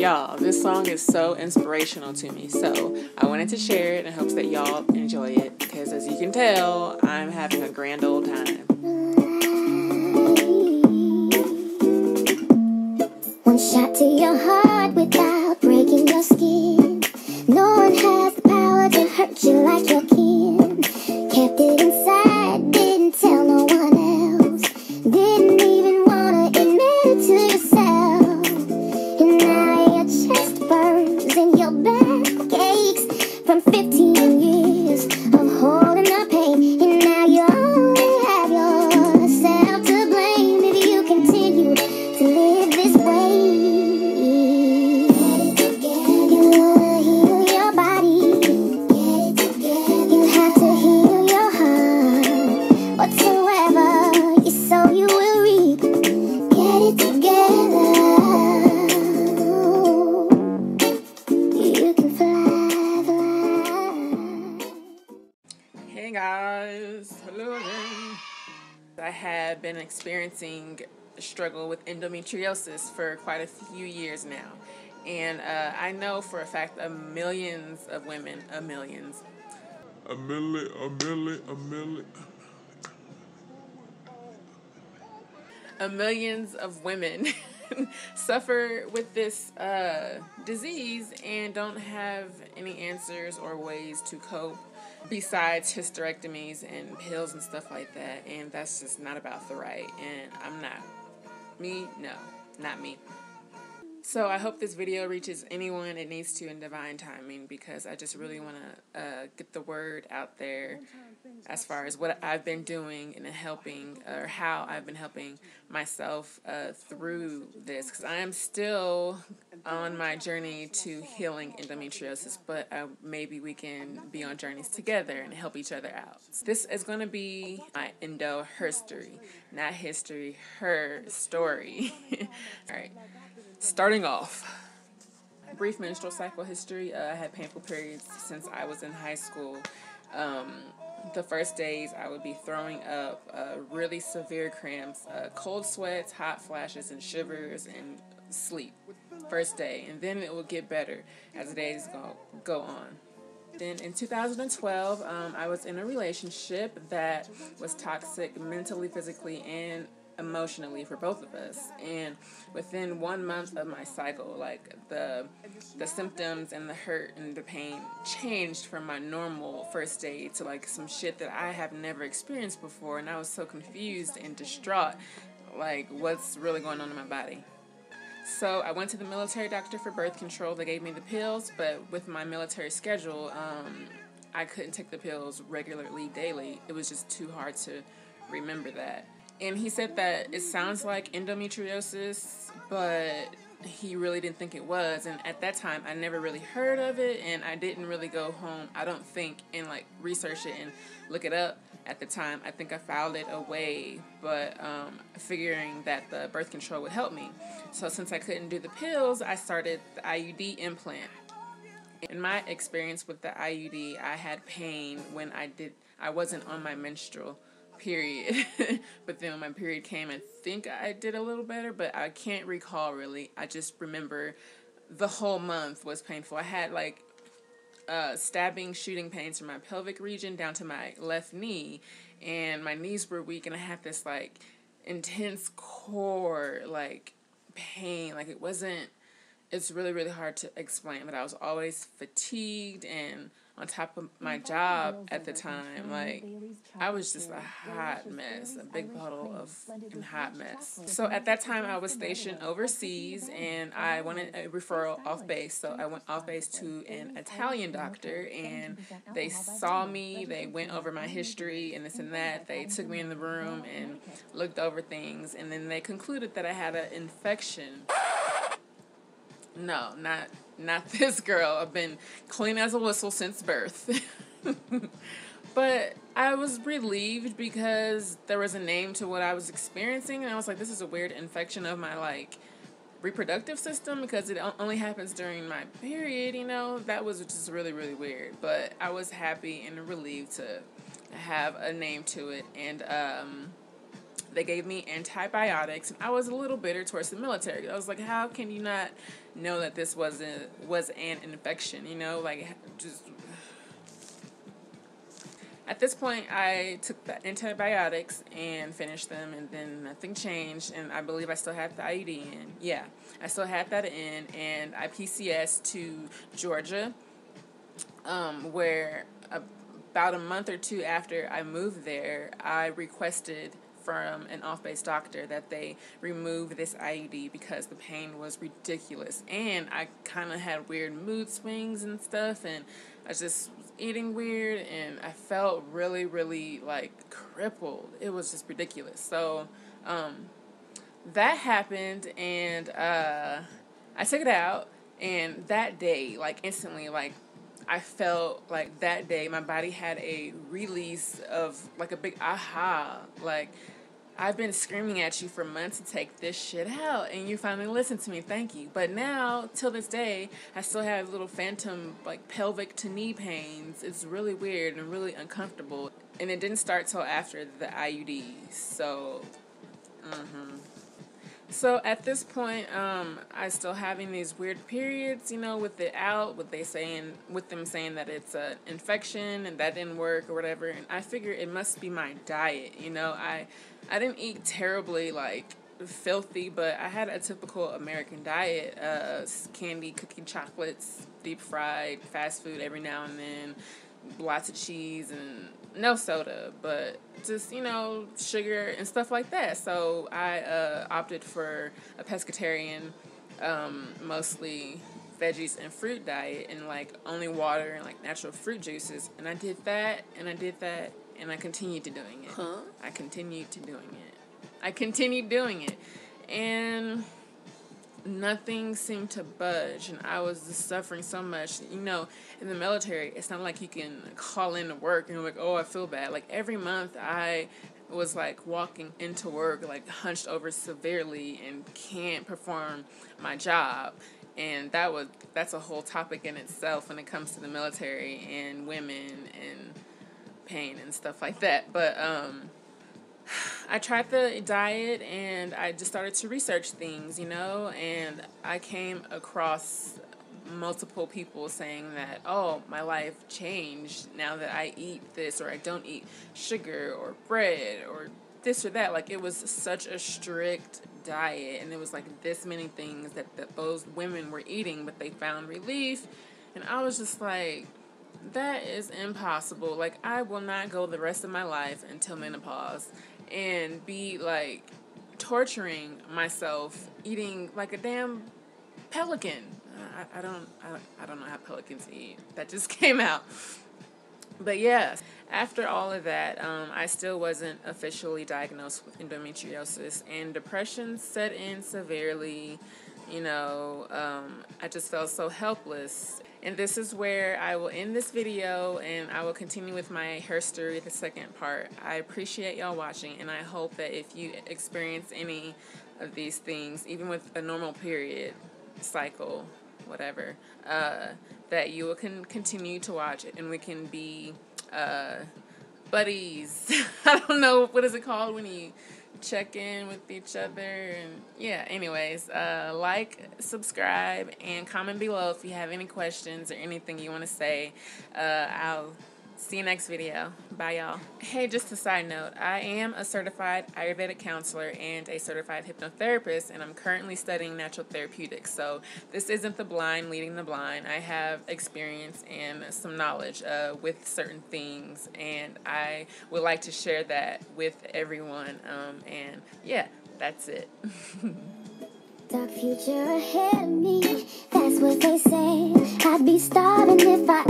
Y'all, this song is so inspirational to me, so I wanted to share it in hopes that y'all enjoy it, because as you can tell, I'm having a grand old time. One shot to your heart without breaking your skin. No one has the power to hurt you like your kin. Kept it inside, didn't tell no one else. Didn't even wanna admit it to yourself. And now your chest burns and your back aches from 15 years of holding the pain. And now you only have yourself to blame if you continue to live this way. You wanna heal your body, you have to heal your heart. Whatsoever you sow, you will reap. Get it together. You can fly, fly. Hey guys, hello again. I have been experiencing a struggle with endometriosis for quite a few years now. And I know for a fact that millions of women, millions of women suffer with this disease and don't have any answers or ways to cope besides hysterectomies and pills and stuff like that. And that's just not about the right. And I'm not. Me? No, not me. So I hope this video reaches anyone it needs to in divine timing, because I just really want to get the word out there as far as what I've been doing and helping, or how I've been helping myself through this, because I am still on my journey to healing endometriosis, but maybe we can be on journeys together and help each other out. This is going to be my endo herstory, not history, her story. All right. Starting off, brief menstrual cycle history. I had painful periods since I was in high school. The first days I would be throwing up, really severe cramps, cold sweats, hot flashes, and shivers, and sleep. First day, and then it will get better as the days go on. Then in 2012, I was in a relationship that was toxic mentally, physically, and emotionally for both of us. And within 1 month of my cycle, like the symptoms and the hurt and the pain changed from my normal first day to like some shit that I have never experienced before. And I was so confused and distraught, like what's really going on in my body. So I went to the military doctor for birth control. They gave me the pills, but with my military schedule, I couldn't take the pills regularly daily. It was just too hard to remember that. And he said that it sounds like endometriosis, but he really didn't think it was. And at that time, I never really heard of it, and I didn't really go home, I don't think, and like research it and look it up at the time. I think I filed it away, but figuring that the birth control would help me. So since I couldn't do the pills, I started the IUD implant. In my experience with the IUD, I had pain when I wasn't on my menstrual period. But then when my period came, I think I did a little better, but I can't recall really. I just remember the whole month was painful. I had like stabbing, shooting pains from my pelvic region down to my left knee, and my knees were weak, and I had this like intense core like pain. Like it's really, really hard to explain, but I was always fatigued, and on top of my job at the time, like I was just a hot mess, a big puddle of a hot mess. So at that time I was stationed overseas, and I wanted a referral off base. So I went off base to an Italian doctor, and they saw me, they went over my history and this and that. They took me in the room and looked over things, and then they concluded that I had an infection. No, not this girl. I've been clean as a whistle since birth. But I was relieved because there was a name to what I was experiencing, and I was like, this is a weird infection of my like reproductive system, because it only happens during my period, you know. That was just really, really weird. But I was happy and relieved to have a name to it. And They gave me antibiotics, and I was a little bitter towards the military. I was like, how can you not know that this was an infection? You know, like, just at this point, I took the antibiotics and finished them, and then nothing changed, and I believe I still had the IUD in. Yeah, I still had that in, and I PCS to Georgia, where about a month or two after I moved there, I requested from an off-base doctor that they remove this IUD because the pain was ridiculous, and I kind of had weird mood swings and stuff, and I just was eating weird, and I felt really, really like crippled. It was just ridiculous. So that happened, and I took it out, and that day, like instantly, like I felt like that day my body had a release of like a big aha, like I've been screaming at you for months to take this shit out, and you finally listened to me. Thank you. But now, till this day, I still have little phantom, like, pelvic to knee pains. It's really weird and really uncomfortable. And it didn't start till after the IUD. So, So at this point, I still having these weird periods, you know, with it out, with them saying that it's an infection and that didn't work or whatever. And I figure it must be my diet, you know. I didn't eat terribly, like, filthy, but I had a typical American diet, candy, cookie, chocolates, deep fried, fast food every now and then, lots of cheese and no soda, but just, you know, sugar and stuff like that. So I opted for a pescatarian, mostly veggies and fruit diet, and like only water and like natural fruit juices. And I did that, and I did that, and I continued to doing it. I continued doing it. And nothing seemed to budge, and I was just suffering so much. You know, in the military, it's not like you can call in to work and like, oh, I feel bad. Like every month I was like walking into work like hunched over severely and can't perform my job. And that's a whole topic in itself when it comes to the military and women and pain and stuff like that. But I tried the diet, and I just started to research things, you know, and I came across multiple people saying that, oh, my life changed now that I eat this, or I don't eat sugar or bread or this or that. Like, it was such a strict diet, and it was like this many things that those women were eating, but they found relief. And I was just like, that is impossible. Like, I will not go the rest of my life until menopause and be like torturing myself eating like a damn pelican. I don't know how pelicans eat. That just came out. But yeah, after all of that, I still wasn't officially diagnosed with endometriosis, and depression set in severely. You know, I just felt so helpless. And this is where I will end this video, and I will continue with my Herstory, the second part. I appreciate y'all watching, and I hope that if you experience any of these things, even with a normal period, cycle, whatever, that you will continue to watch it, and we can be buddies. I don't know, what is it called when you check in with each other? And yeah, anyways, like, subscribe, and comment below if you have any questions or anything you want to say. I'll see you next video. Bye, y'all. Hey, just a side note, I am a certified Ayurvedic counselor and a certified hypnotherapist, and I'm currently studying natural therapeutics. So this isn't the blind leading the blind. I have experience and some knowledge with certain things, and I would like to share that with everyone. And yeah, that's it. Dark future ahead of me, that's what they say. I'd be starving if I